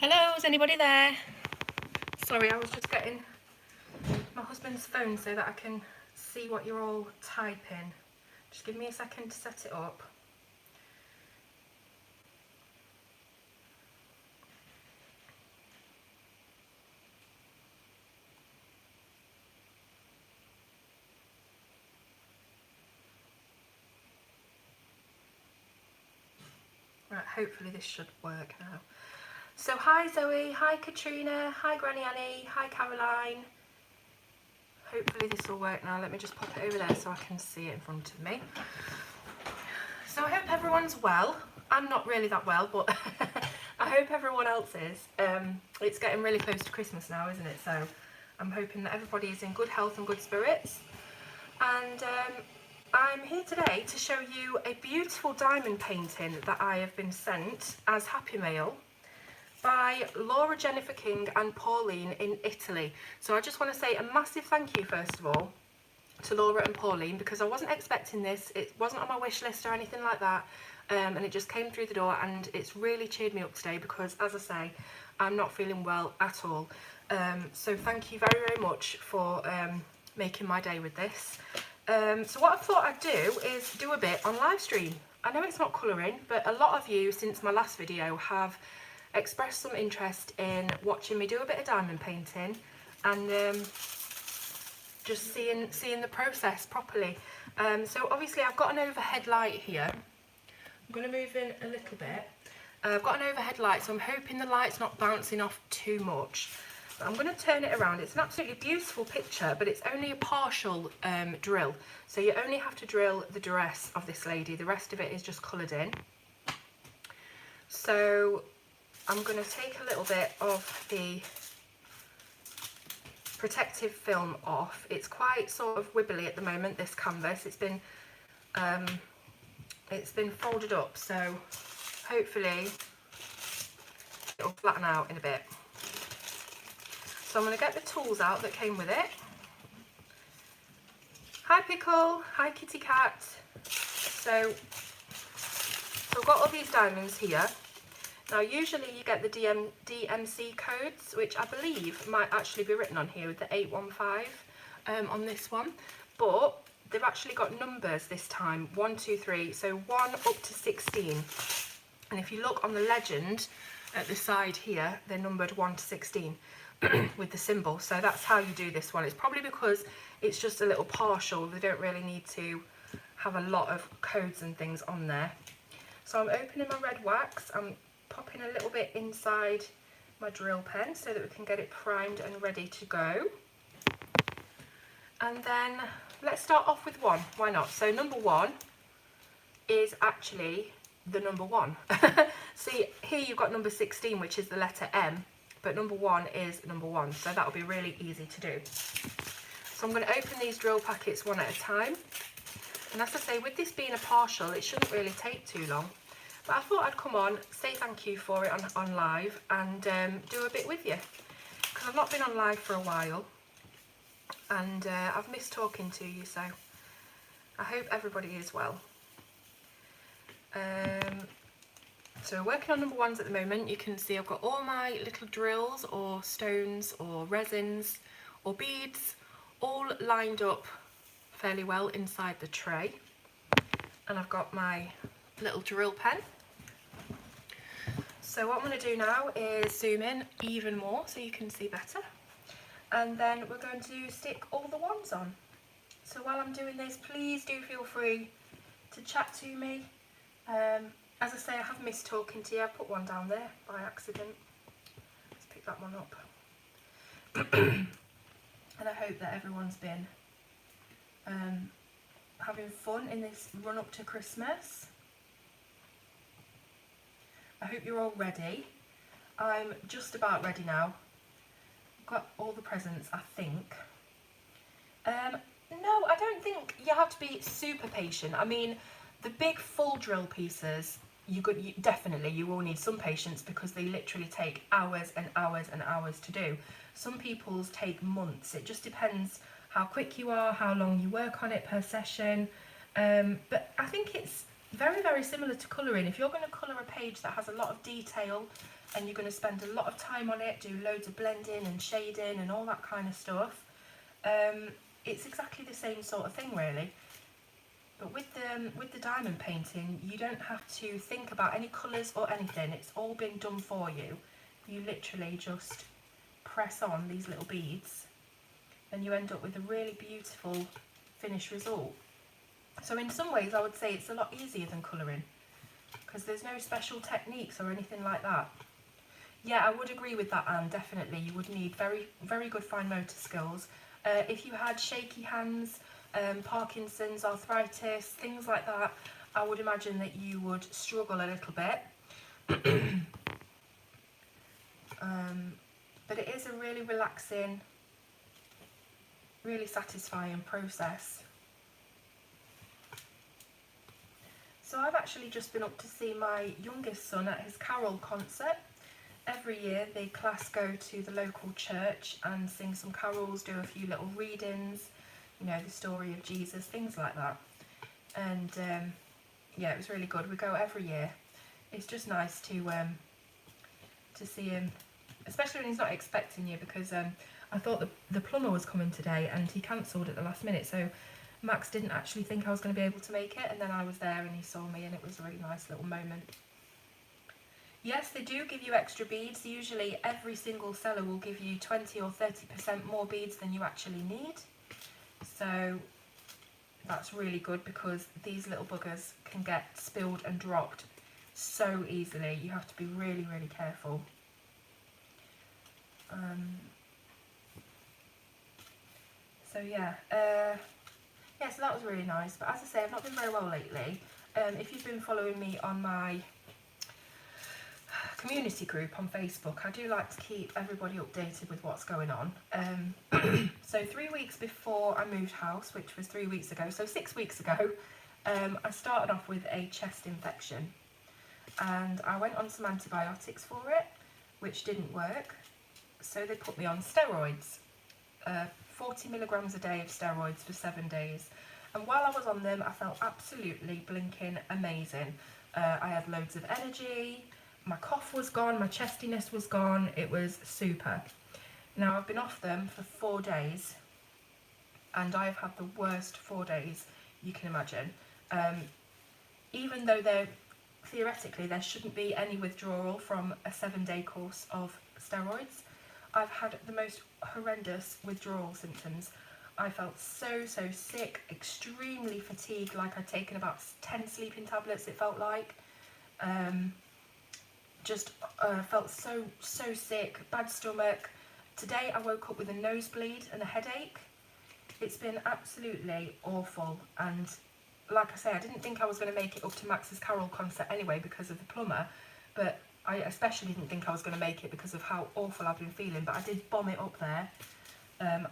Hello, is anybody there? Sorry, I was just getting my husband's phone so that I can see what you're all typing. Just give me a second to set it up. Right, hopefully this should work now. So hi Zoe, hi Katrina, hi Granny Annie, hi Caroline. Hopefully this will work now. Let me just pop it over there so I can see it in front of me. So I hope everyone's well. I'm not really that well, but I hope everyone else is. It's getting really close to Christmas now, isn't it? So I'm hoping that everybody is in good health and good spirits. And I'm here today to show you a beautiful diamond painting that I have been sent as Happy Mail by Laura Jennifer King and Pauline in Italy. So I just want to say a massive thank you first of all to Laura and Pauline, because I wasn't expecting this. It wasn't on my wish list or anything like that, and it just came through the door, and it's really cheered me up today because, as I say, I'm not feeling well at all. So thank you very, very much for making my day with this. So what I thought I'd do is do a bit on Livestream. I know it's not colouring, but a lot of you since my last video have expressed some interest in watching me do a bit of diamond painting and just seeing the process properly. So obviously I've got an overhead light here. I'm going to move in a little bit. I've got an overhead light, so I'm hoping the light's not bouncing off too much. But I'm going to turn it around. It's an absolutely beautiful picture, but it's only a partial drill. So you only have to drill the dress of this lady. The rest of it is just coloured in. So I'm going to take a little bit of the protective film off. It's quite sort of wibbly at the moment, this canvas. It's been folded up, so hopefully it'll flatten out in a bit. So I'm going to get the tools out that came with it. Hi Pickle, hi Kitty Cat. So I've got all these diamonds here. Now usually you get the DMC codes, which I believe might actually be written on here with the 815 on this one, but they've actually got numbers this time, 1, 2, 3, so 1 up to 16. And if you look on the legend at the side here, they're numbered 1 to 16 with the symbol. So that's how you do this one. It's probably because it's just a little partial. They don't really need to have a lot of codes and things on there. So I'm opening my red wax. I'm popping a little bit inside my drill pen so that we can get it primed and ready to go. And then let's start off with 1. Why not? So number 1 is actually the number 1. See, here you've got number 16, which is the letter M, but number 1 is number 1. So that'll be really easy to do. So I'm going to open these drill packets one at a time. And as I say, with this being a partial, it shouldn't really take too long. But I thought I'd come on, say thank you for it on live, and do a bit with you. Because I've not been on live for a while. And I've missed talking to you, so I hope everybody is well. So we're working on number 1s at the moment. You can see I've got all my little drills or stones or resins or beads all lined up fairly well inside the tray. And I've got my little drill pen. So what I'm going to do now is zoom in even more so you can see better. And then we're going to stick all the 1s on. So while I'm doing this, please do feel free to chat to me. As I say, I have missed talking to you. I put one down there by accident. Let's pick that one up. And I hope that everyone's been having fun in this run up to Christmas. I hope you're all ready. I'm just about ready now. Got all the presents, I think. No, I don't think you have to be super patient. I mean, the big full drill pieces, you will need some patience because they literally take hours and hours and hours to do. Some people's take months. It just depends how quick you are, how long you work on it per session. But I think it's very, very similar to colouring. If you're going to colour a page that has a lot of detail and you're going to spend a lot of time on it, do loads of blending and shading and all that kind of stuff, it's exactly the same sort of thing really. But with the diamond painting, you don't have to think about any colours or anything. It's all been done for you. You literally just press on these little beads and you end up with a really beautiful finished result. So in some ways I would say it's a lot easier than colouring, because there's no special techniques or anything like that. Yeah, I would agree with that, Anne, definitely. You would need very, very good fine motor skills. If you had shaky hands, Parkinson's, arthritis, things like that, I would imagine that you would struggle a little bit. But it is a really relaxing, really satisfying process. So I've actually just been up to see my youngest son at his carol concert. Every year the class go to the local church and sing some carols, do a few little readings, you know, the story of Jesus, things like that. And yeah, it was really good. We go every year. It's just nice to see him, especially when he's not expecting you, because I thought the plumber was coming today and he cancelled at the last minute, so Max didn't actually think I was going to be able to make it, and then I was there and he saw me, and it was a really nice little moment. Yes, they do give you extra beads. Usually every single seller will give you 20 or 30% more beads than you actually need. So that's really good, because these little buggers can get spilled and dropped so easily. You have to be really, really careful. So yeah, so that was really nice. But as I say, I've not been very well lately. If you've been following me on my community group on Facebook, I do like to keep everybody updated with what's going on. So 3 weeks before I moved house, which was 3 weeks ago, so 6 weeks ago, I started off with a chest infection, and I went on some antibiotics for it, which didn't work, so they put me on steroids, 40 milligrams a day of steroids for 7 days, and while I was on them I felt absolutely blinking amazing. I had loads of energy, my cough was gone, my chestiness was gone, it was super. Now I've been off them for 4 days and I've had the worst 4 days you can imagine. Even though theoretically there shouldn't be any withdrawal from a 7-day course of steroids, I've had the most horrendous withdrawal symptoms. I felt so sick, extremely fatigued, like I'd taken about 10 sleeping tablets, it felt like. Felt so sick, bad stomach. Today I woke up with a nosebleed and a headache. It's been absolutely awful, and like I say, I didn't think I was going to make it up to Max's carol concert anyway because of the plumber, but I especially didn't think I was going to make it because of how awful I've been feeling, but I did bomb it up there.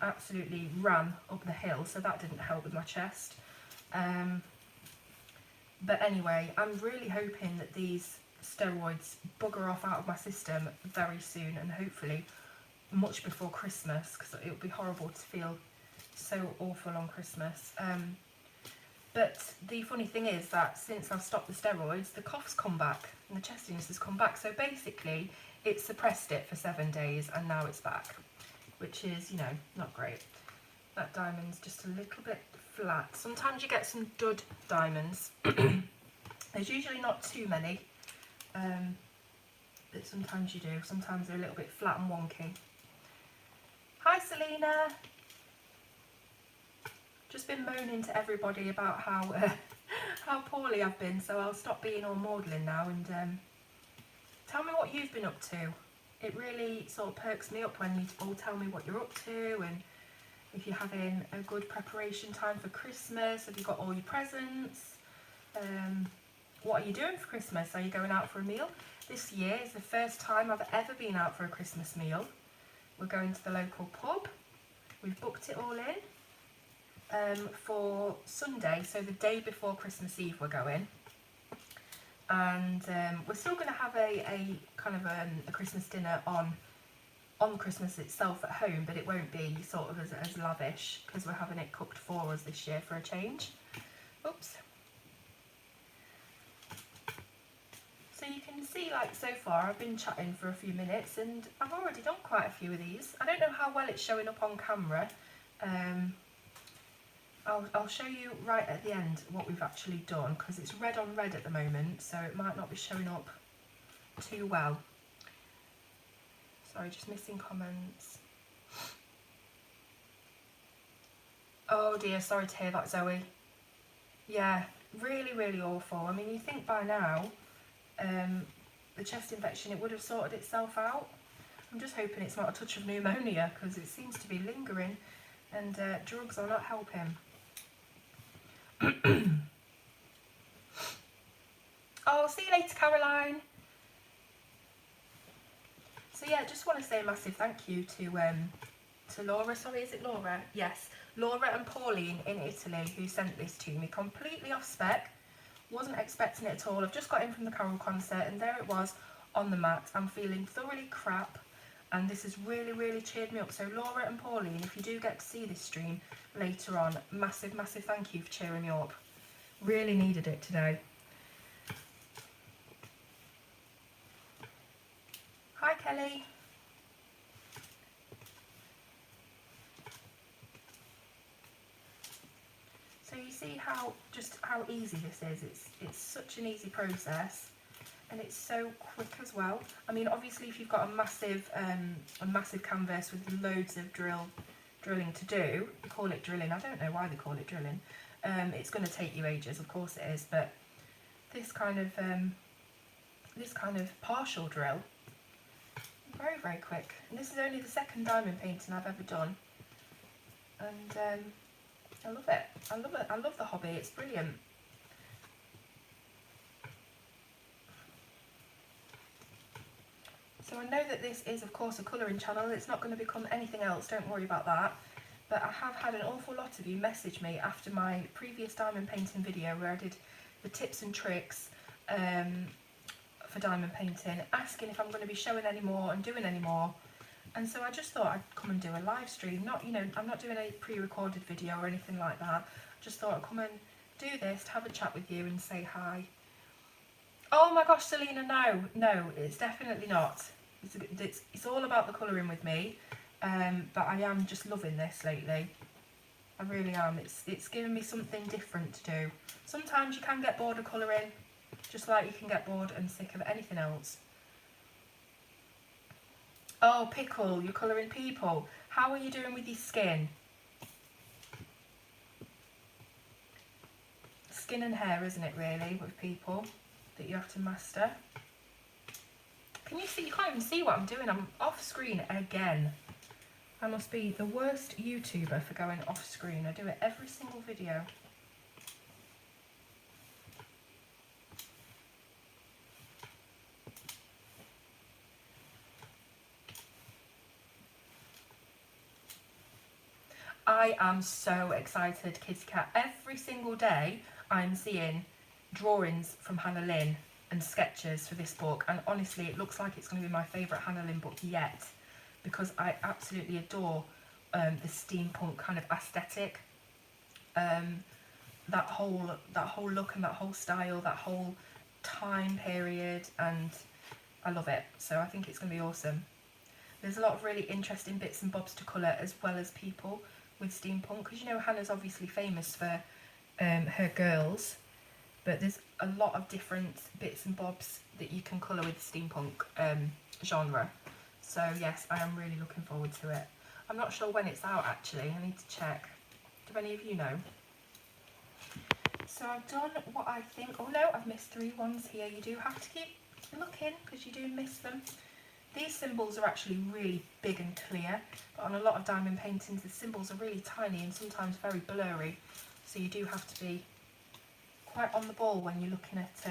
Absolutely ran up the hill, so that didn't help with my chest. But anyway, I'm really hoping that these steroids bugger off out of my system very soon, and hopefully much before Christmas, because it would be horrible to feel so awful on Christmas. But the funny thing is that since I've stopped the steroids, the cough's come back and the chestiness has come back, so basically it suppressed it for 7 days and now it's back, which is, you know, not great. That diamond's just a little bit flat. Sometimes you get some dud diamonds. There's usually not too many, but sometimes you do. Sometimes they're a little bit flat and wonky. Hi Selena! Just been moaning to everybody about how how poorly I've been, so I'll stop being all maudlin now and tell me what you've been up to. It really sort of perks me up when you all tell me what you're up to, and if you're having a good preparation time for Christmas, have you got all your presents, what are you doing for Christmas? Are you going out for a meal? This year is the first time I've ever been out for a Christmas meal. We're going to the local pub. We've booked it all in for Sunday, so the day before Christmas Eve we're going. And we're still going to have a kind of a Christmas dinner on Christmas itself at home, but it won't be sort of as lavish because we're having it cooked for us this year for a change. Oops. So you can see, like, so far I've been chatting for a few minutes and I've already done quite a few of these. I don't know how well it's showing up on camera. I'll show you right at the end what we've actually done, because it's red on red at the moment, so it might not be showing up too well. Sorry, just missing comments. Oh dear, sorry to hear that, Zoe. Yeah, really, really awful. I mean, you think by now, the chest infection, it would have sorted itself out. I'm just hoping it's not a touch of pneumonia, because it seems to be lingering and drugs are not helping. Oh, see you later, Caroline. So yeah, just want to say a massive thank you to Laura. Sorry, is it Laura? Yes, Laura and Pauline in Italy, who sent this to me completely off spec. Wasn't expecting it at all. I've just got in from the Carol concert and there it was on the mat. I'm feeling thoroughly crap and this has really, really cheered me up. So Laura and Pauline, if you do get to see this stream later on, massive, massive thank you for cheering me up. Really needed it today. Hi, Kelly. So you see how easy this is. It's such an easy process, and it's so quick as well. I mean, obviously, if you've got a massive canvas with loads of drilling to do, they call it drilling. I don't know why they call it drilling. It's going to take you ages, of course it is. But this kind of partial drill, very, very quick. And this is only the second diamond painting I've ever done, and I love it. I love it. I love the hobby. It's brilliant. So I know that this is, of course, a colouring channel. It's not going to become anything else. Don't worry about that. But I have had an awful lot of you message me after my previous diamond painting video where I did the tips and tricks for diamond painting, asking if I'm going to be showing any more and doing any more. And so I just thought I'd come and do a live stream. Not, you know, I'm not doing a pre-recorded video or anything like that. Just thought I'd come and do this, to have a chat with you and say hi. Oh my gosh, Selena, no, it's definitely not. It's all about the colouring with me. But I am just loving this lately. I really am. It's given me something different to do. Sometimes you can get bored of colouring, just like you can get bored and sick of anything else. Oh, Pickle, you're colouring people. How are you doing with your skin? Skin and hair, isn't it, really, with people that you have to master. Can you see? You can't even see what I'm doing. I'm off screen again. I must be the worst YouTuber for going off screen. I do it every single video. I am so excited, Kitty Cat. Every single day I'm seeing drawings from Hannah Lynn and sketches for this book, and honestly it looks like it's going to be my favourite Hannah Lynn book yet, because I absolutely adore the steampunk kind of aesthetic, that whole look and that whole style, that whole time period, and I love it. So I think it's going to be awesome. There's a lot of really interesting bits and bobs to colour, as well as people with steampunk, because you know Hannah's obviously famous for her girls, but there's a lot of different bits and bobs that you can colour with steampunk genre. So yes, I am really looking forward to it. I'm not sure when it's out actually, I need to check. Do any of you know? So I've done what I think, oh no, I've missed 3 ones here. You do have to keep looking because you do miss them. These symbols are actually really big and clear, but on a lot of diamond paintings the symbols are really tiny and sometimes very blurry, so you do have to be quite on the ball when you're looking at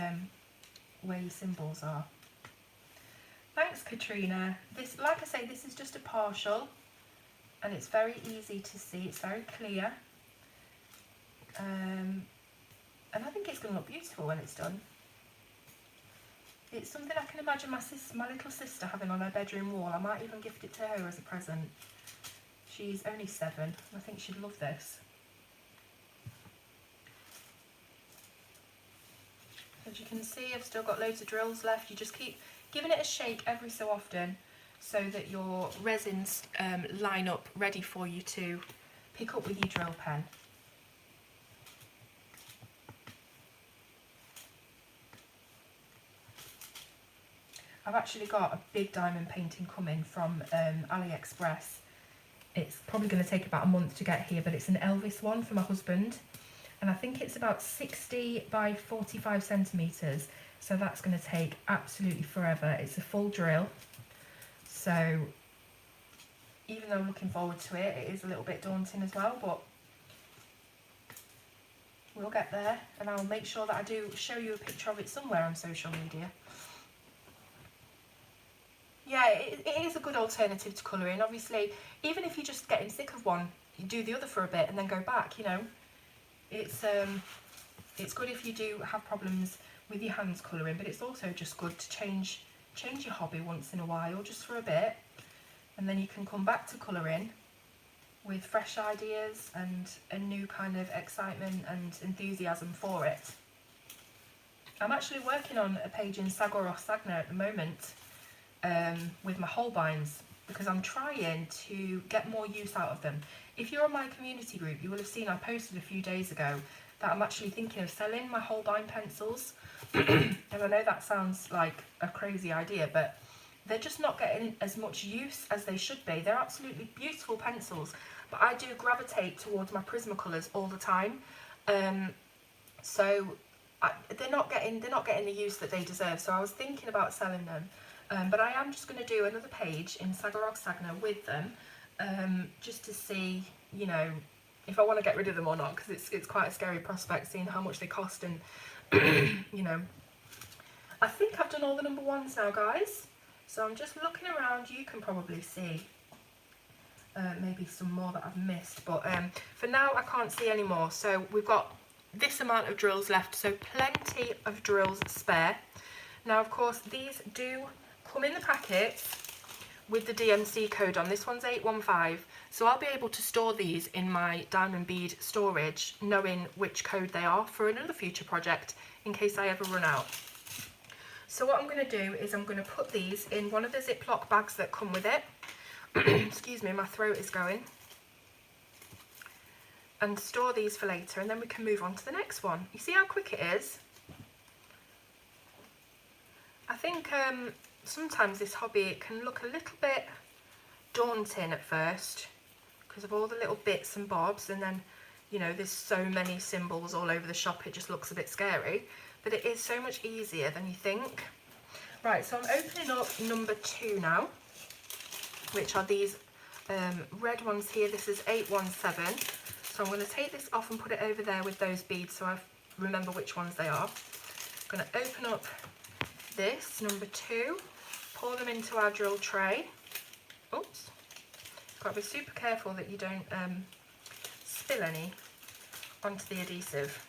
where your symbols are. Thanks, Katrina. This, like I say, this is just a partial and it's very easy to see, it's very clear, and I think it's going to look beautiful when it's done. It's something I can imagine my little sister having on her bedroom wall. I might even gift it to her as a present. She's only 7. I think she'd love this. So you can see, I've still got loads of drills left. You just keep giving it a shake every so often so that your resins line up ready for you to pick up with your drill pen. I've actually got a big diamond painting coming from AliExpress. It's probably going to take about a month to get here, but it's an Elvis one for my husband. And I think it's about 60 by 45 centimetres. So that's going to take absolutely forever. It's a full drill. So even though I'm looking forward to it, it is a little bit daunting as well, but we'll get there. And I'll make sure that I do show you a picture of it somewhere on social media. Yeah, it is a good alternative to colouring. Obviously, even if you're just getting sick of one, you do the other for a bit and then go back, you know. It's good if you do have problems with your hands colouring, but it's also just good to change your hobby once in a while, just for a bit, and then you can come back to colouring with fresh ideas and a new kind of excitement and enthusiasm for it. I'm actually working on a page in Sagor Sagna at the moment, with my Holbeins, because I'm trying to get more use out of them. If you're on my community group, you will have seen I posted a few days ago that I'm actually thinking of selling my Holbein pencils. And I know that sounds like a crazy idea, but they're just not getting as much use as they should be. They're absolutely beautiful pencils, but I do gravitate towards my Prismacolors all the time. So they're not getting the use that they deserve. So I was thinking about selling them. But I am just going to do another page in Sagor Sagna with them, just to see, you know, if I want to get rid of them or not, because it's quite a scary prospect seeing how much they cost. And you know, I think I've done all the number ones now, guys, so I'm just looking around. You can probably see maybe some more that I've missed, but for now I can't see any more. So we've got this amount of drills left, so plenty of drills spare. Now of course these do come in the packet with the DMC code on. This one's 815, so I'll be able to store these in my diamond bead storage, knowing which code they are for another future project in case I ever run out. So what I'm going to do is I'm going to put these in one of the Ziploc bags that come with it. Excuse me, my throat is going. And store these for later, and then we can move on to the next one. You see how quick it is? I think sometimes this hobby, it can look a little bit daunting at first because of all the little bits and bobs, and then, you know, there's so many symbols all over the shop, it just looks a bit scary, but it is so much easier than you think. Right, so I'm opening up number 2 now, which are these red ones here. This is 817, so I'm going to take this off and put it over there with those beads so I remember which ones they are. I'm going to open up this, number 2, pour them into our drill tray. Oops, got to be super careful that you don't spill any onto the adhesive.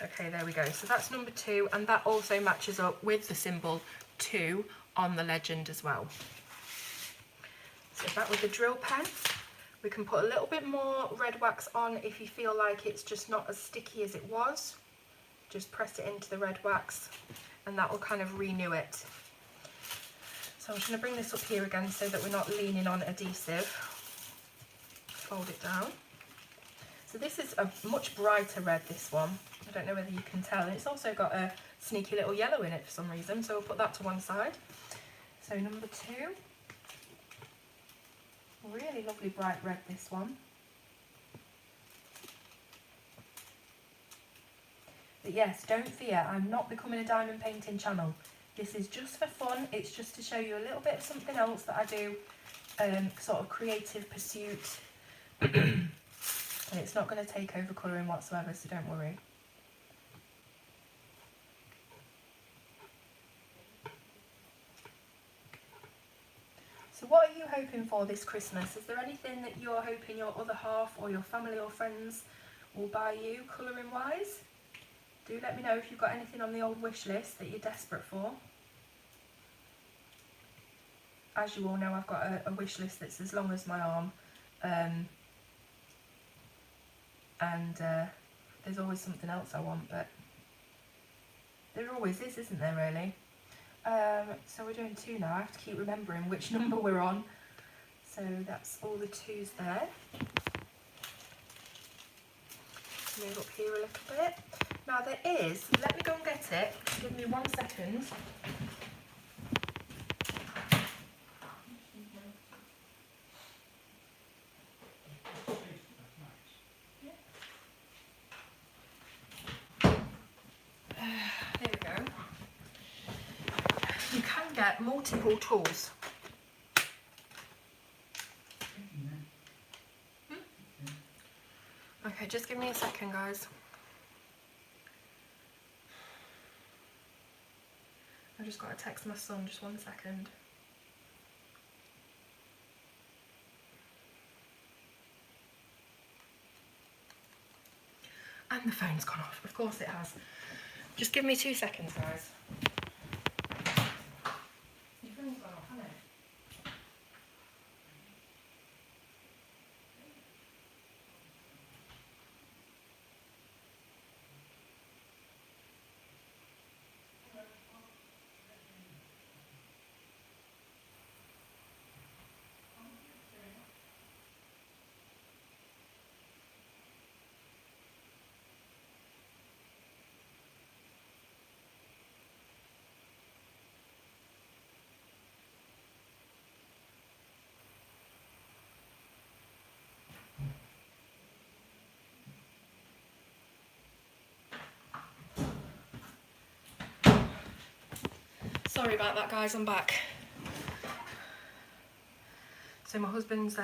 Okay, there we go. So that's number 2, and that also matches up with the symbol 2 on the legend as well. So back with the drill pen, we can put a little bit more red wax on if you feel like it's just not as sticky as it was. Just press it into the red wax and that will kind of renew it. So I'm just going to bring this up here again so that we're not leaning on adhesive. Fold it down. So this is a much brighter red, this one. I don't know whether you can tell. And it's also got a sneaky little yellow in it for some reason, so we'll put that to one side. So number 2. Really lovely bright red, this one. But yes, don't fear, I'm not becoming a diamond painting channel. This is just for fun. It's just to show you a little bit of something else that I do, sort of creative pursuit. And it's not going to take over colouring whatsoever, so don't worry. So what are you hoping for this Christmas? Is there anything that you're hoping your other half or your family or friends will buy you colouring wise? Do let me know if you've got anything on the old wish list that you're desperate for. As you all know, I've got a wish list that's as long as my arm. And there's always something else I want, but There always is, isn't there, really? So we're doing 2 now. I have to keep remembering which number we're on. So that's all the 2s there. Move up here a little bit. Now there is, let me go and get it. Give me 1 second. There we go. You can get multiple tools. Okay, just give me a second, guys. I've just got to text my son, just 1 second. And the phone's gone off. Of course it has. Just give me 2 seconds, guys. Your phone's gone off, hasn't it? Sorry about that, guys, I'm back. So my husband's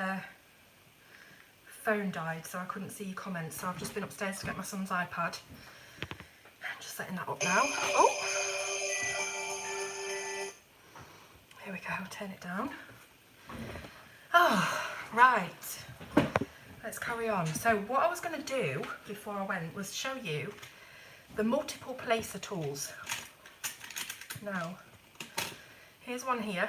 phone died, so I couldn't see your comments, so I've just been upstairs to get my son's iPad. I'm just setting that up now. Oh! Here we go, turn it down. Oh, right. Let's carry on. So what I was going to do before I went was show you the multiple placer tools. Now, here's one here.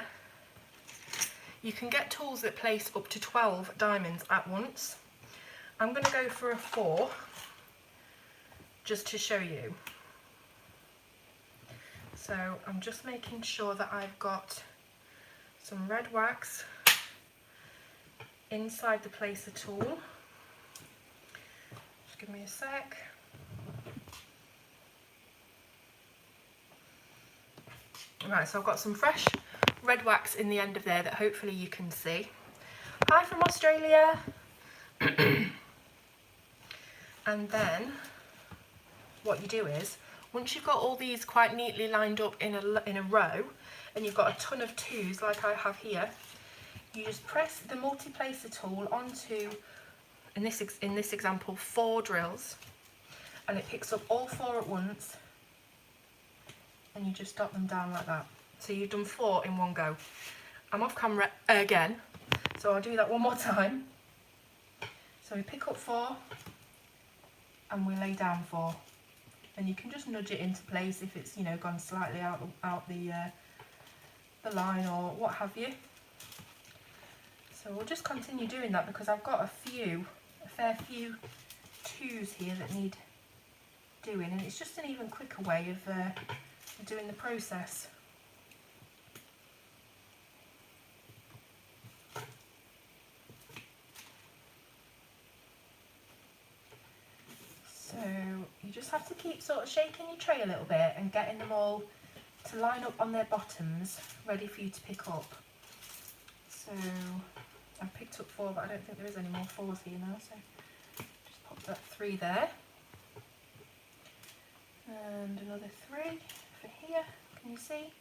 You can get tools that place up to 12 diamonds at once. I'm going to go for a 4 just to show you. So I'm just making sure that I've got some red wax inside the placer tool. Just give me a sec. Right, so I've got some fresh red wax in the end of there that hopefully you can see. Hi from Australia. And then what you do is, once you've got all these quite neatly lined up in a row, and you've got a ton of 2s like I have here, you just press the multi-placer tool onto, in this example, 4 drills, and it picks up all 4 at once, and you just dot them down like that. So you've done 4 in one go. I'm off camera again, so I'll do that one more time. So we pick up 4, and we lay down 4, and you can just nudge it into place if it's, you know, gone slightly out the line or what have you. So we'll just continue doing that because I've got a fair few 2s here that need doing, and it's just an even quicker way of doing the process. So you just have to keep sort of shaking your tray a little bit and getting them all to line up on their bottoms, ready for you to pick up. So I've picked up 4, but I don't think there is any more 4s here now, so just pop that 3 there. And another 3 for here, can you see?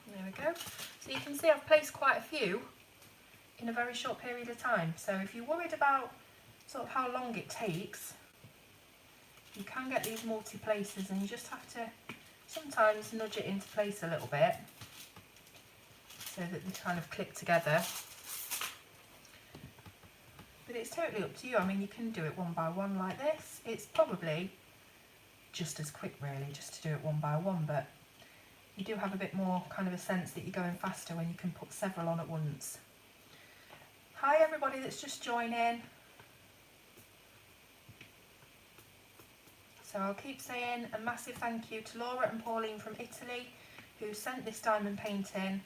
There we go. So you can see I've placed quite a few in a very short period of time. So if you're worried about sort of how long it takes, you can get these multi-placers, and you just have to sometimes nudge it into place a little bit so that they kind of click together. But it's totally up to you. I mean, you can do it one by one like this. It's probably just as quick really just to do it one by one, but you do have a bit more kind of a sense that you're going faster when you can put several on at once. Hi everybody that's just joining. So I'll keep saying a massive thank you to Laura and Pauline from Italy, who sent this diamond painting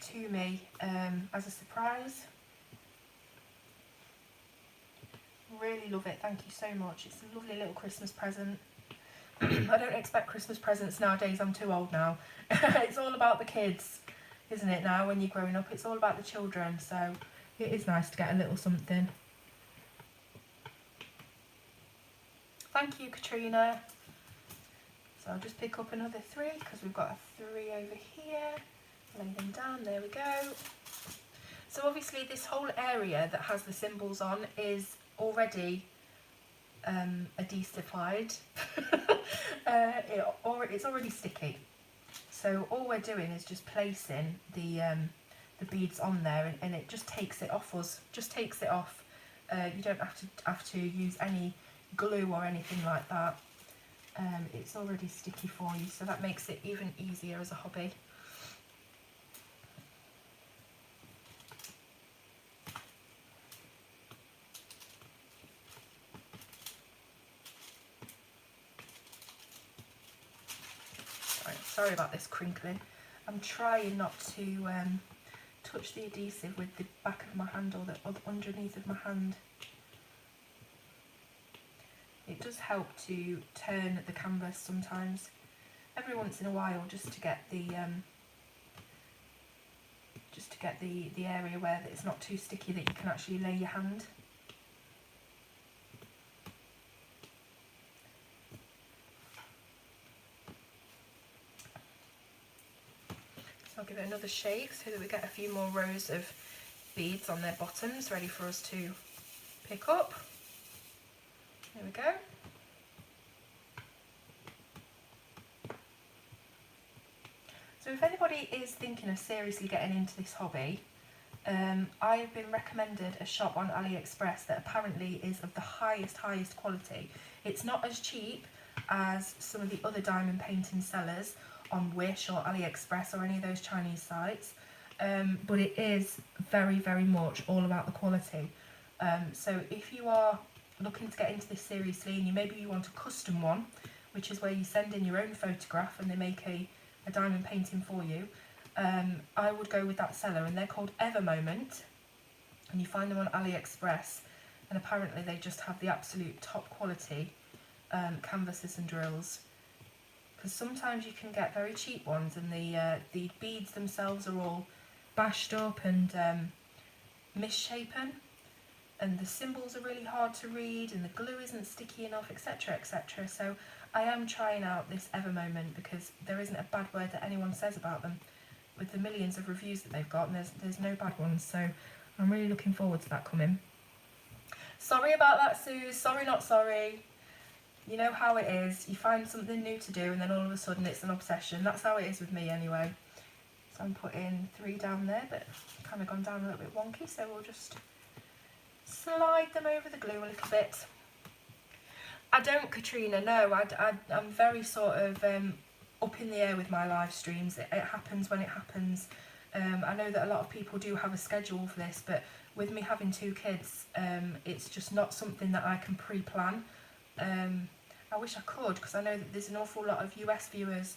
to me as a surprise. Really love it, thank you so much. It's a lovely little Christmas present. I don't expect Christmas presents nowadays, I'm too old now. It's all about the kids, isn't it, now when you're growing up? It's all about the children, so it is nice to get a little something. Thank you, Katrina. So I'll just pick up another 3 because we've got a 3 over here. Lay them down, there we go. So obviously this whole area that has the symbols on is already adhesified. It's already sticky. So all we're doing is just placing the beads on there, and it just takes it off us. Just takes it off. You don't have to use any glue or anything like that. It's already sticky for you, so that makes it even easier as a hobby. Sorry about this crinkling. I'm trying not to touch the adhesive with the back of my hand or the underneath of my hand. It does help to turn the canvas sometimes, every once in a while, just to get the area where it's not too sticky that you can actually lay your hand. I'll give it another shake so that we get a few more rows of beads on their bottoms ready for us to pick up. There we go. So if anybody is thinking of seriously getting into this hobby, I've been recommended a shop on AliExpress that apparently is of the highest quality. It's not as cheap as some of the other diamond painting sellers on Wish or AliExpress or any of those Chinese sites, but it is very much all about the quality. So if you are looking to get into this seriously, and maybe you want a custom one, which is where you send in your own photograph and they make a diamond painting for you, I would go with that seller, and they're called Ever Moment, and you find them on AliExpress, and apparently they just have the absolute top quality canvases and drills. Because sometimes you can get very cheap ones and the beads themselves are all bashed up and misshapen, and the symbols are really hard to read, and the glue isn't sticky enough, etc, etc. So I am trying out this Ever Moment because there isn't a bad word that anyone says about them. With the millions of reviews that they've got, and there's no bad ones, so I'm really looking forward to that coming. Sorry about that, Sue. Sorry not sorry. You know how it is, you find something new to do and then all of a sudden it's an obsession. That's how it is with me anyway. So I'm putting 3 down there, but kind of gone down a little bit wonky, so we'll just slide them over the glue a little bit. I don't, Katrina, no, I'm very sort of up in the air with my live streams. It happens when it happens. I know that a lot of people do have a schedule for this, but with me having 2 kids, it's just not something that I can pre-plan. I wish I could, because I know that there's an awful lot of US viewers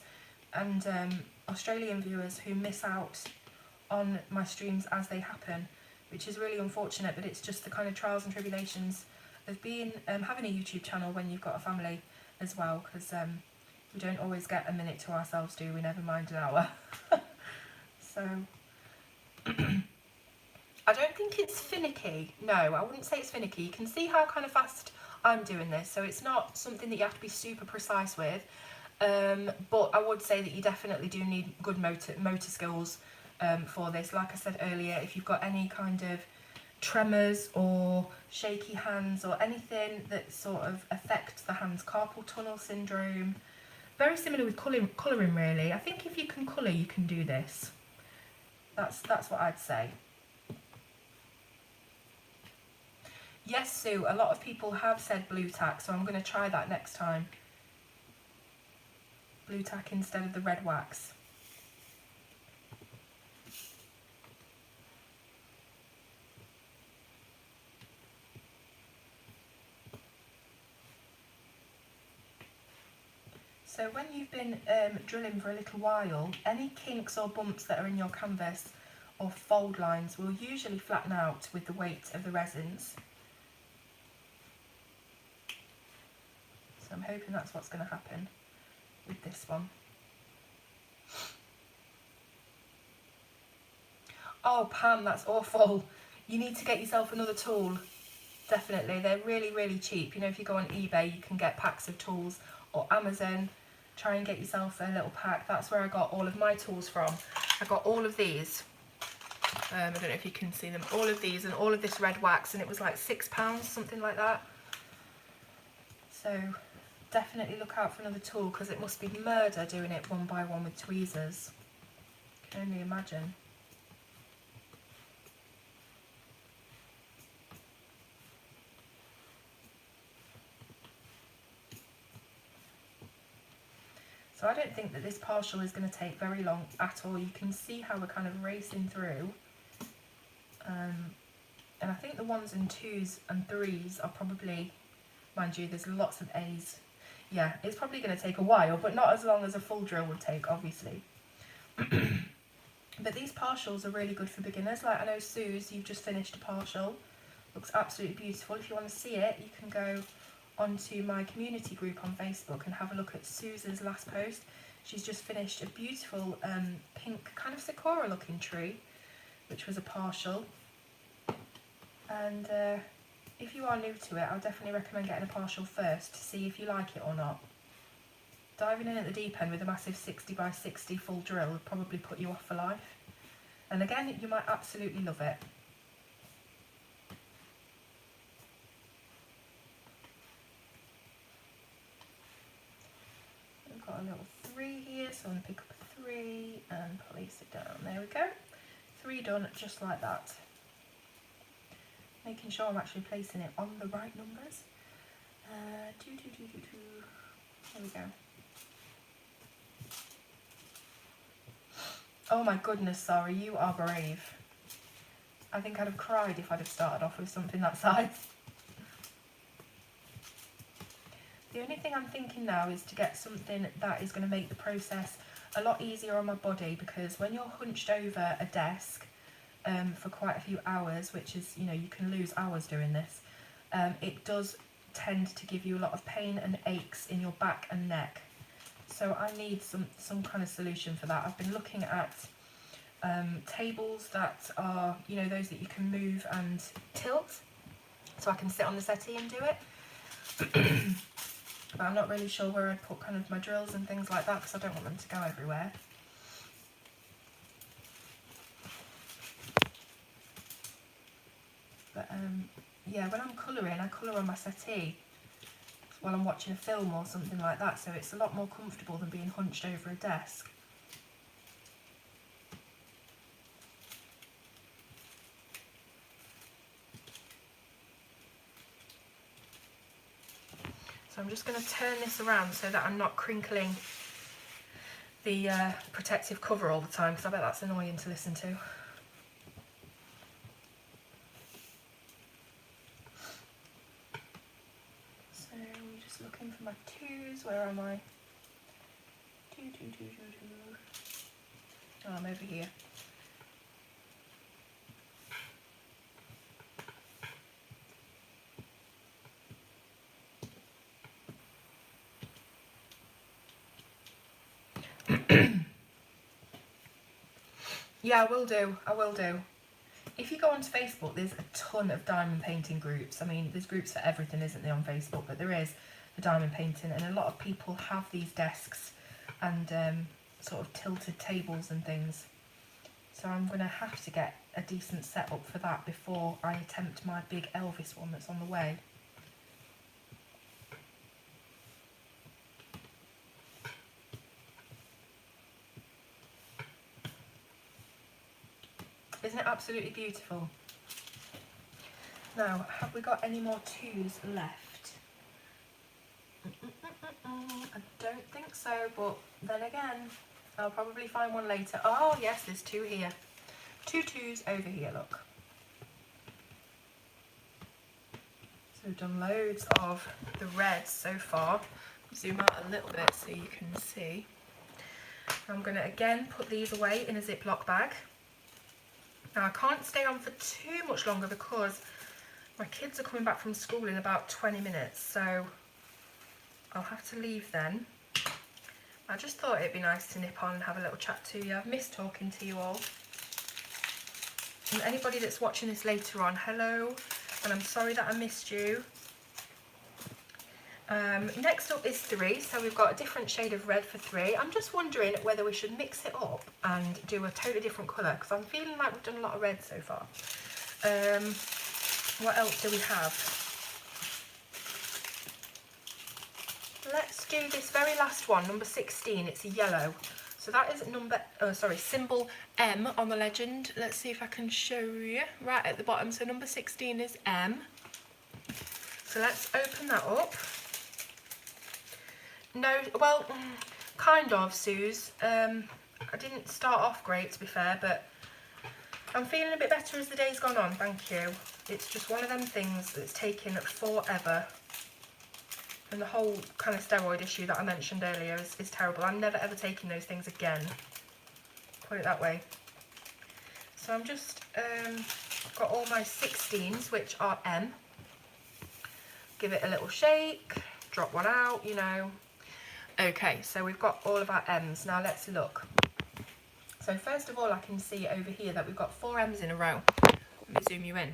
and Australian viewers who miss out on my streams as they happen, which is really unfortunate, but it's just the kind of trials and tribulations of being having a YouTube channel when you've got a family as well, because we don't always get a minute to ourselves, do we? Never mind an hour. So I don't think it's finicky. No, I wouldn't say it's finicky. You can see how kind of fast I'm doing this, so it's not something that you have to be super precise with, but I would say that you definitely do need good motor skills for this. Like I said earlier, if you've got any kind of tremors or shaky hands or anything that sort of affects the hands, carpal tunnel syndrome, very similar with colouring really. I think if you can colour, you can do this. That's what I'd say. Yes, Sue, a lot of people have said blue tack, so I'm going to try that next time. Blue tack instead of the red wax. So when you've been drilling for a little while, any kinks or bumps that are in your canvas or fold lines will usually flatten out with the weight of the resins. So I'm hoping that's what's going to happen with this one. Oh Pam, that's awful. You need to get yourself another tool. Definitely, they're really, really cheap. You know, if you go on eBay, you can get packs of tools, or Amazon. Try and get yourself a little pack. That's where I got all of my tools from. I got all of these. I don't know if you can see them. All of these and all of this red wax, and it was like £6, something like that. So definitely look out for another tool, because it must be murder doing it one by one with tweezers. I can only imagine. So I don't think that this partial is going to take very long at all. You can see how we're kind of racing through. And I think the 1s and 2s and 3s are probably, mind you, there's lots of A's. Yeah, it's probably going to take a while, but not as long as a full drill would take, obviously. But these partials are really good for beginners. Like I know Suze, you've just finished a partial. Looks absolutely beautiful. If you want to see it, you can go onto my community group on Facebook and have a look at Susan's last post. She's just finished a beautiful pink kind of sakura looking tree, which was a partial. And if you are new to it, I'll definitely recommend getting a partial first to see if you like it or not. Diving in at the deep end with a massive 60 by 60 full drill would probably put you off for life. And again, you might absolutely love it. We've got a little 3 here, so I'm going to pick up a 3 and place it down. There we go. 3 done, just like that. Making sure I'm actually placing it on the right numbers. 2, 2, 2, 2, 2. There we go. Oh my goodness, sorry, you are brave. I think I'd have cried if I'd have started off with something that size. The only thing I'm thinking now is to get something that is going to make the process a lot easier on my body, because when you're hunched over a desk for quite a few hours, which is, you know, you can lose hours doing this, it does tend to give you a lot of pain and aches in your back and neck. So I need some kind of solution for that. I've been looking at tables that are, you know, those that you can move and tilt, so I can sit on the settee and do it. But I'm not really sure where I'd put kind of my drills and things like that, because I don't want them to go everywhere. But yeah, when I'm colouring, I colour on my settee while I'm watching a film or something like that, so it's a lot more comfortable than being hunched over a desk. So I'm just going to turn this around so that I'm not crinkling the protective cover all the time, because I bet that's annoying to listen to. So I'm just looking for my 2s. Where am I? 2, 2, 2, 2, 2. Oh, I'm over here. Yeah, I will do. I will do. If you go onto Facebook, there's a ton of diamond painting groups. I mean, there's groups for everything, isn't there, on Facebook? But there is the diamond painting, and a lot of people have these desks and sort of tilted tables and things. So I'm going to have to get a decent setup for that before I attempt my big Elvis one that's on the way. Isn't it absolutely beautiful? Now, have we got any more 2s left? I don't think so, but then again, I'll probably find one later. Oh yes, there's 2 here. 2 2s over here, look. So we've done loads of the reds so far. zoom out a little bit so you can see. I'm going to again put these away in a Ziploc bag. Now I can't stay on for too much longer because my kids are coming back from school in about 20 minutes, so I'll have to leave then. I just thought it'd be nice to nip on and have a little chat to you. I've missed talking to you all. And anybody that's watching this later on, hello, and I'm sorry that I missed you. Next up is 3, so we've got a different shade of red for 3. I'm just wondering whether we should mix it up and do a totally different colour, because I'm feeling like we've done a lot of red so far. What else do we have? Let's do this very last one, number 16. It's a yellow. So that is symbol M on the legend. Let's see if I can show you right at the bottom. So number 16 is M. So let's open that up. No, well, kind of, Suze. I didn't start off great, to be fair, but I'm feeling a bit better as the day's gone on, thank you. It's just one of them things that's taken forever. And the whole kind of steroid issue that I mentioned earlier is terrible. I'm never ever taking those things again. Put it that way. So I'm just got all my 16s, which are M. Give it a little shake, drop one out, you know. Okay, so we've got all of our M's. Now let's look. So first of all, I can see over here that we've got 4 M's in a row. Let me zoom you in.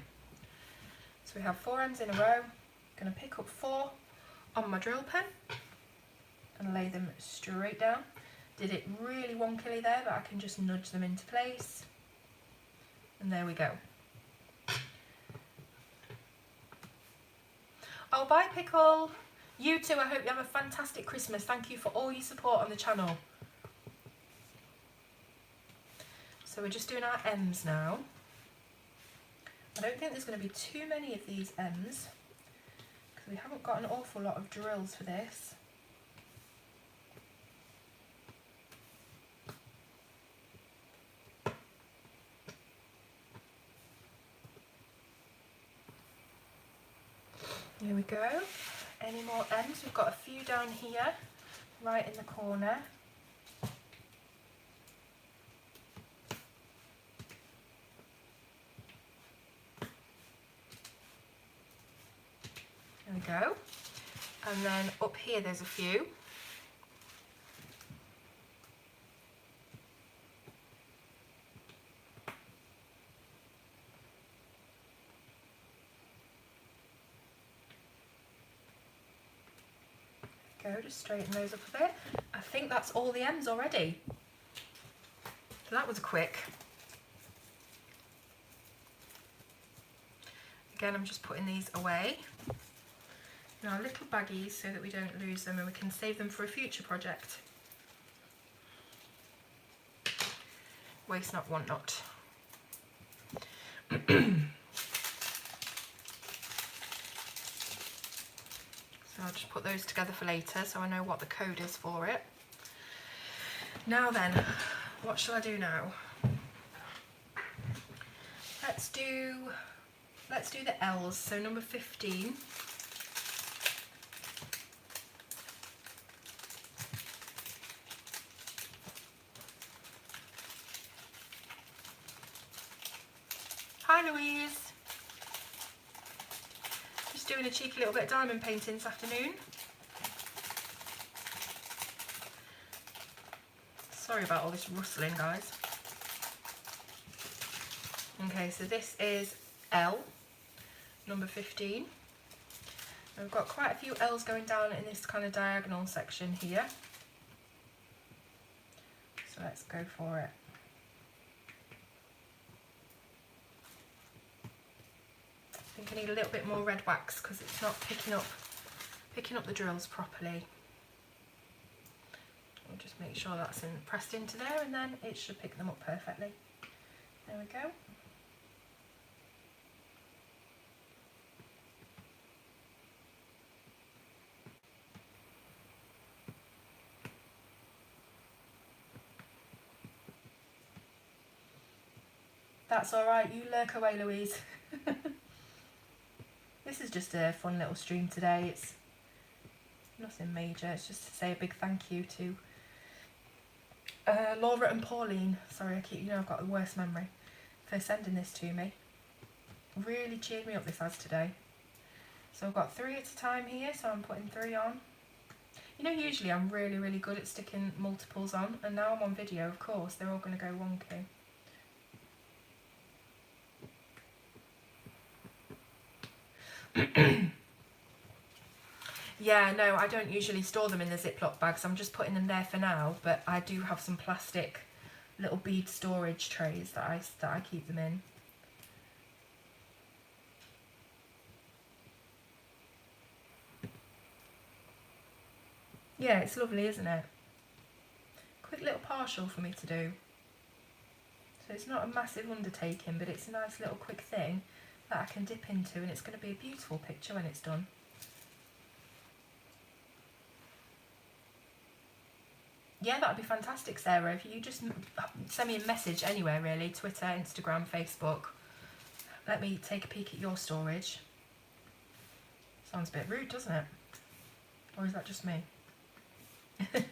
So we have 4 M's in a row. I'm going to pick up 4 on my drill pen and lay them straight down. Did it really wonkily there, but I can just nudge them into place. And there we go. Oh, bye Pickle. You too, I hope you have a fantastic Christmas. Thank you for all your support on the channel. So we're just doing our M's now. I don't think there's going to be too many of these M's because we haven't got an awful lot of drills for this. There we go. Any more M's? We've got a few down here, right in the corner. There we go. And then up here there's a few. Go, just straighten those up a bit. I think that's all the M's already. So that was quick. Again, I'm just putting these away in our little baggies so that we don't lose them and we can save them for a future project. Waste not, want not. So I'll just put those together for later so I know what the code is for it. Now then, what shall I do now? Let's do the L's, so number 15. Hi Louise. Just doing a cheeky little bit of diamond painting this afternoon. Sorry about all this rustling, guys. Okay, so this is L, number 15. And we've got quite a few L's going down in this kind of diagonal section here. So let's go for it. I think I need a little bit more red wax because it's not picking up the drills properly. I'll just make sure that's pressed into there and then it should pick them up perfectly. There we go. That's alright, you lurk away, Louise. This is just a fun little stream today. Nothing major, it's just to say a big thank you to Laura and Pauline. Sorry, I've got the worst memory, for sending this to me. Really cheered me up, this has, today. So I've got 3 at a time here, so I'm putting 3 on. You know, usually I'm really, really good at sticking multiples on, and now I'm on video, of course, they're all going to go wonky. Yeah, no, I don't usually store them in the Ziploc bags. I'm just putting them there for now, but I do have some plastic little bead storage trays that I keep them in. Yeah, it's lovely, isn't it? Quick little partial for me to do. So it's not a massive undertaking, but it's a nice little quick thing that I can dip into, and it's going to be a beautiful picture when it's done. Yeah, that'd be fantastic, Sarah. If you just send me a message anywhere, really, Twitter, Instagram, Facebook. Let me take a peek at your storage. Sounds a bit rude, doesn't it? Or is that just me? So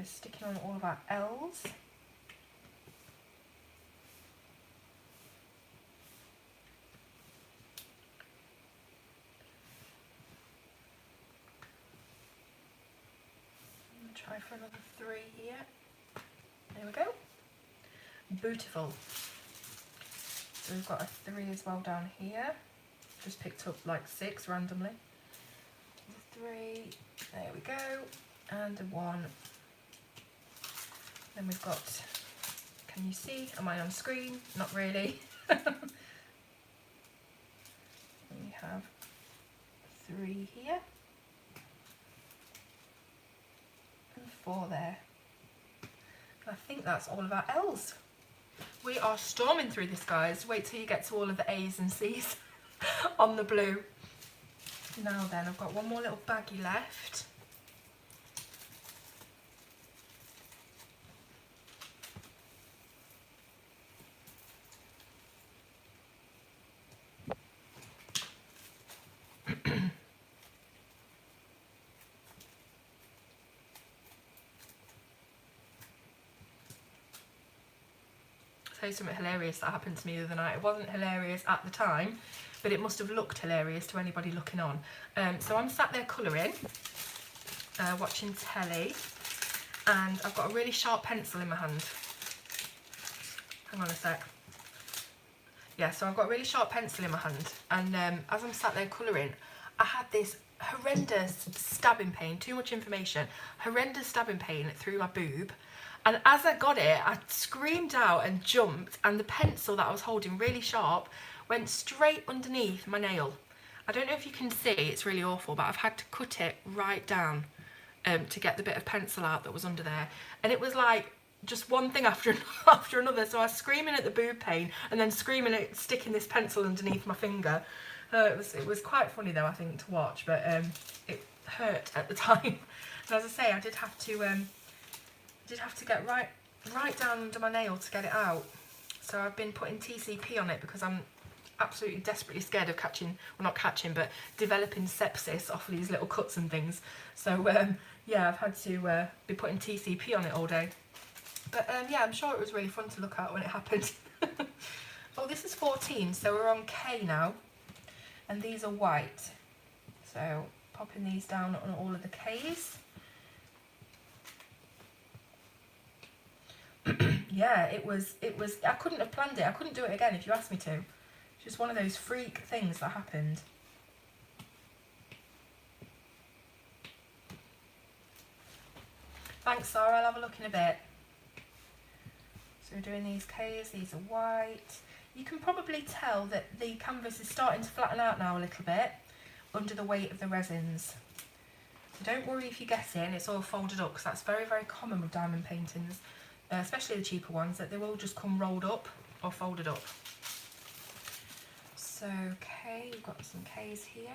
sticking on all of our L's. Try for another 3 here. There we go. Beautiful. So we've got a 3 as well down here. Just picked up like 6 randomly. A 3. There we go. And a 1. Then we've got, can you see? Am I on screen? Not really. We have 3 here. 4 there. I think that's all of our L's. We are storming through this, guys. Wait till you get to all of the A's and C's on the blue. Now then, I've got one more little baggie left. Tell you something hilarious that happened to me the other night. It wasn't hilarious at the time, but it must have looked hilarious to anybody looking on. So I'm sat there colouring, watching telly, and I've got a really sharp pencil in my hand. Hang on a sec. Yeah, so I've got a really sharp pencil in my hand, and as I'm sat there colouring, I had this horrendous stabbing pain, too much information, horrendous stabbing pain through my boob. And as I got it, I screamed out and jumped, and the pencil that I was holding really sharp went straight underneath my nail. I don't know if you can see, it's really awful, but I've had to cut it right down to get the bit of pencil out that was under there. And it was like just one thing after another. So I was screaming at the boob pain and then screaming at sticking this pencil underneath my finger. It was quite funny though, I think, to watch, but it hurt at the time. And as I say, I did have to get right down under my nail to get it out. So I've been putting TCP on it because I'm absolutely desperately scared of but developing sepsis off these little cuts and things. So yeah, I've had to be putting TCP on it all day. But yeah, I'm sure it was really fun to look at when it happened. Oh, this is 14, so we're on K now. And these are white. So popping these down on all of the Ks. Yeah, it was, I couldn't have planned it. I couldn't do it again if you asked me to. It's just one of those freak things that happened. Thanks, Sarah. I'll have a look in a bit. So we're doing these Ks, these are white. You can probably tell that the canvas is starting to flatten out now a little bit under the weight of the resins. So don't worry if you get in, it's all folded up, because that's very, very common with diamond paintings. Especially the cheaper ones, that they will just come rolled up or folded up. So, okay, we've got some Ks here.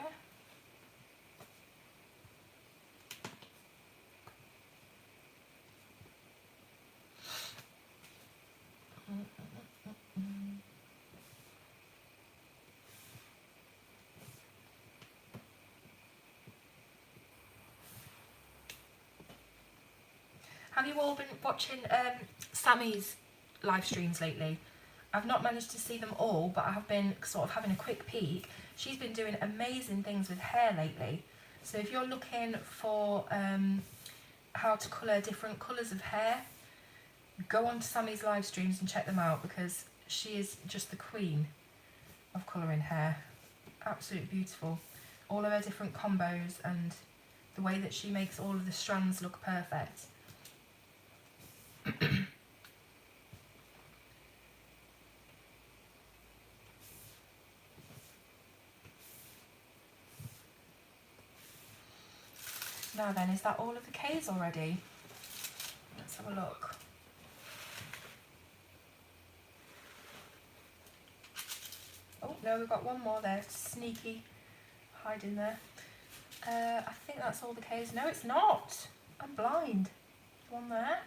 Have you all been watching Sammy's live streams lately? I've not managed to see them all, but I have been sort of having a quick peek. She's been doing amazing things with hair lately. So if you're looking for how to colour different colours of hair, go on to Sammy's live streams and check them out, because she is just the queen of colouring hair. Absolutely beautiful. All of her different combos and the way that she makes all of the strands look perfect. Now then, is that all of the K's already? Let's have a look. Oh no, we've got one more there, sneaky, hiding there. I think that's all the K's. No, it's not. I'm blind. One there.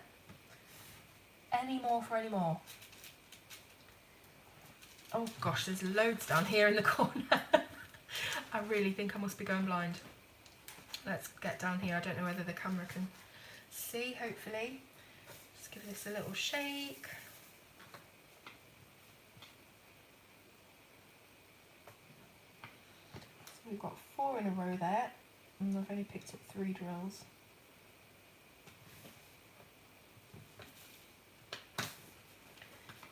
Any more for any more? Oh gosh, there's loads down here in the corner. I really think I must be going blind. Let's get down here. I don't know whether the camera can see, hopefully. Just give this a little shake. So we've got 4 in a row there, and I've only picked up 3 drills.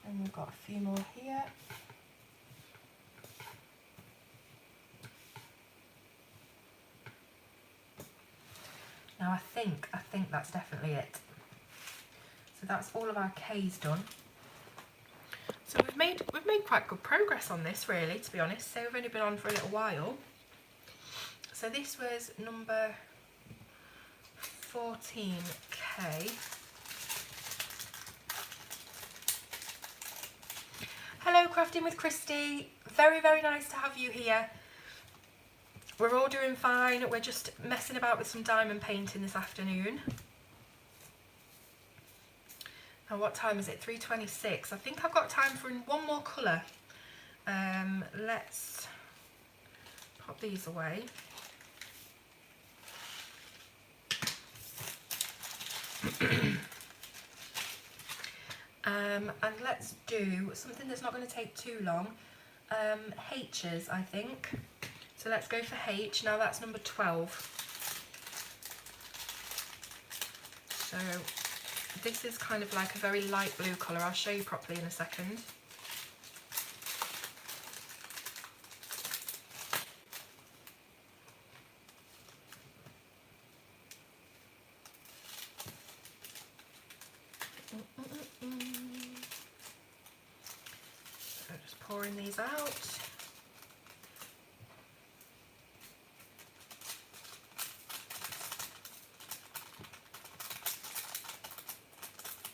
And we've got a few more here. Now I think that's definitely it. So that's all of our K's done. So we've made quite good progress on this, really, to be honest. So we've only been on for a little while. So this was number 14K. Hello, Crafting with Christy. Very, very nice to have you here. We're all doing fine. We're just messing about with some diamond painting this afternoon. Now what time is it? 3:26. I think I've got time for one more colour. Let's pop these away. And let's do something that's not going to take too long. H's, I think. So let's go for H. Now that's number 12. So this is kind of like a very light blue colour. I'll show you properly in a second. So just pouring these out.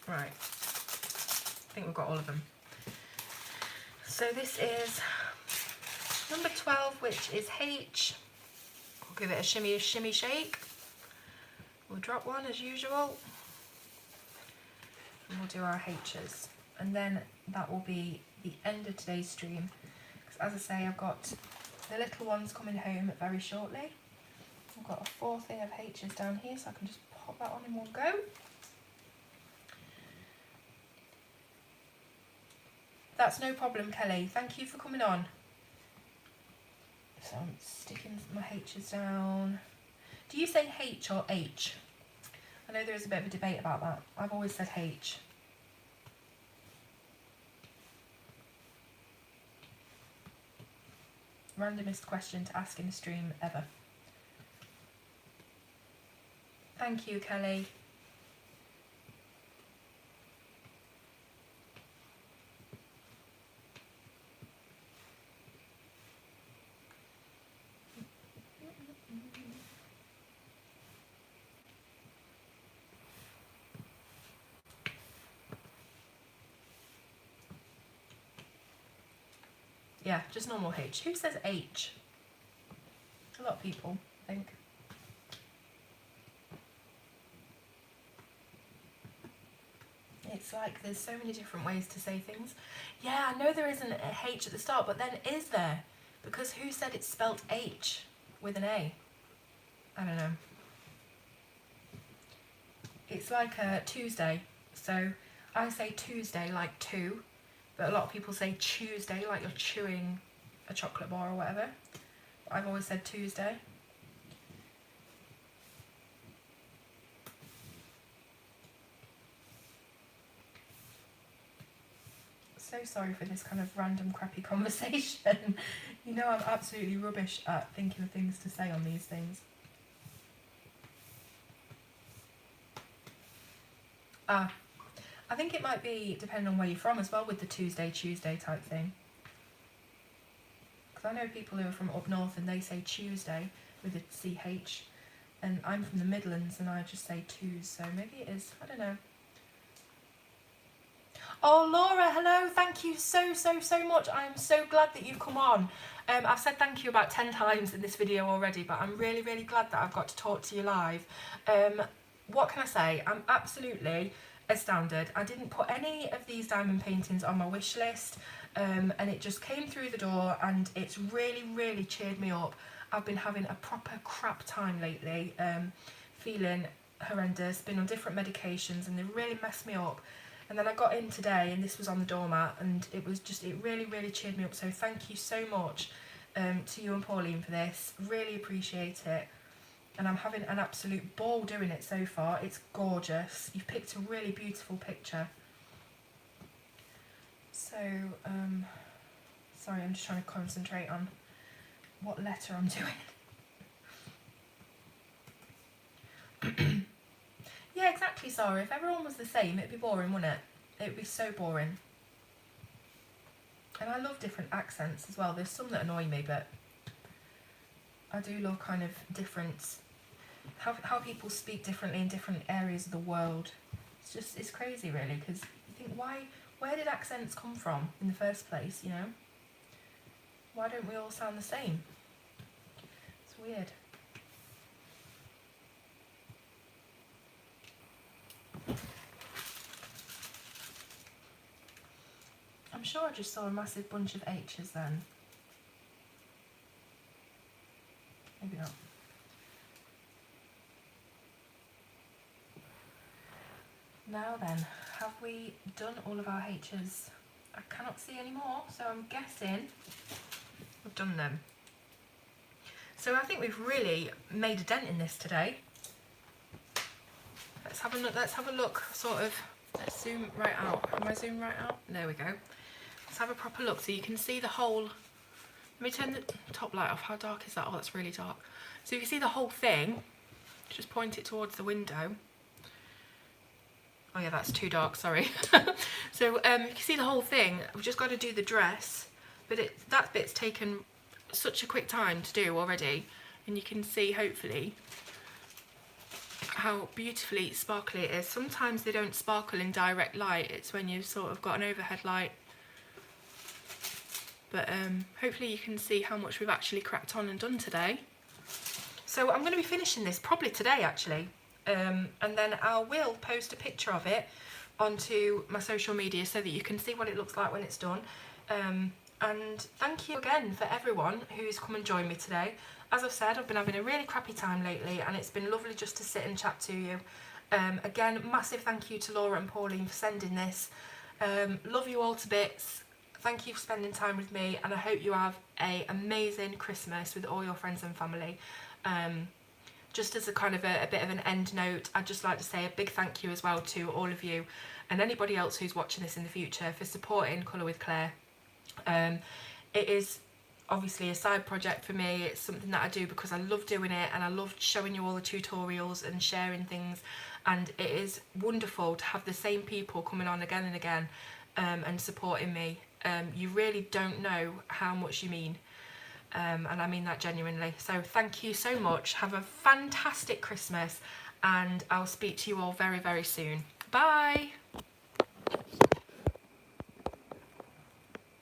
Right, I think we've got all of them. So this is number 12, which is H. We'll give it a shimmy shake. We'll drop one as usual. And we'll do our H's. And then that will be the end of today's stream. Because as I say, I've got the little ones coming home very shortly. I've got a 4 thing of H's down here, so I can just pop that on in one go. That's no problem, Kelly. Thank you for coming on. So I'm sticking my H's down. Do you say H or H? I know there is a bit of a debate about that. I've always said H. Randomest question to ask in a stream ever. Thank you, Kelly. Yeah, just normal H. Who says H? A lot of people, I think. It's like there's so many different ways to say things. Yeah, I know there isn't a H at the start, but then is there? Because who said it's spelt H with an A? I don't know. It's like a Tuesday, so I say Tuesday like two, but a lot of people say Tuesday like you're chewing a chocolate bar or whatever. I've always said Tuesday. So sorry for this kind of random crappy conversation. You know I'm absolutely rubbish at thinking of things to say on these things. I think it might be depending on where you're from as well with the Tuesday type thing. Because I know people who are from up north and they say Tuesday with a CH, and I'm from the Midlands and I just say twos, so maybe it is, I don't know. Oh, Laura, hello, thank you so much. I'm so glad that you've come on. I've said thank you about 10 times in this video already, but I'm really glad that I've got to talk to you live. What can I say? I'm absolutely astounded. I didn't put any of these diamond paintings on my wish list, and it just came through the door and it's really cheered me up. I've been having a proper crap time lately, feeling horrendous, been on different medications and they really messed me up. And then I got in today and this was on the doormat and it was just, it really cheered me up. So thank you so much to you and Pauline for this. Really appreciate it. And I'm having an absolute ball doing it so far. It's gorgeous. You've picked a really beautiful picture. So, sorry, I'm just trying to concentrate on what letter I'm doing. Yeah, exactly, Sarah. If everyone was the same, it'd be boring, wouldn't it? It'd be so boring. And I love different accents as well. There's some that annoy me, but I do love kind of different, how people speak differently in different areas of the world. It's just, it's crazy really, because you think, where did accents come from in the first place, you know? Why don't we all sound the same? It's weird. I'm sure I just saw a massive bunch of H's then. Maybe not. Now then, have we done all of our H's? I cannot see any more, so I'm guessing we've done them. So I think we've really made a dent in this today. Let's have a look, sort of, let's zoom right out. Am I zoomed right out? There we go. Let's have a proper look so you can see the whole, let me turn the top light off. How dark is that? Oh, that's really dark. So you can see the whole thing. Just point it towards the window. Oh yeah, that's too dark, sorry. So you can see the whole thing. We've just got to do the dress, but that bit's taken such a quick time to do already, and you can see hopefully how beautifully sparkly it is. Sometimes they don't sparkle in direct light, it's when you've sort of got an overhead light. But hopefully you can see how much we've actually cracked on and done today. So I'm going to be finishing this probably today actually. And then I will post a picture of it onto my social media so that you can see what it looks like when it's done. And thank you again for everyone who's come and joined me today. As I've said, I've been having a really crappy time lately and it's been lovely just to sit and chat to you. Again, massive thank you to Laura and Pauline for sending this. Love you all to bits. Thank you for spending time with me and I hope you have an amazing Christmas with all your friends and family. Just as a kind of a bit of an end note, I'd just like to say a big thank you as well to all of you and anybody else who's watching this in the future for supporting Colour with Claire. It is obviously a side project for me. It's something that I do because I love doing it and I love showing you all the tutorials and sharing things, and it is wonderful to have the same people coming on again and again and supporting me. You really don't know how much you mean. And I mean that genuinely. So thank you so much. Have a fantastic Christmas and I'll speak to you all very, very soon. Bye!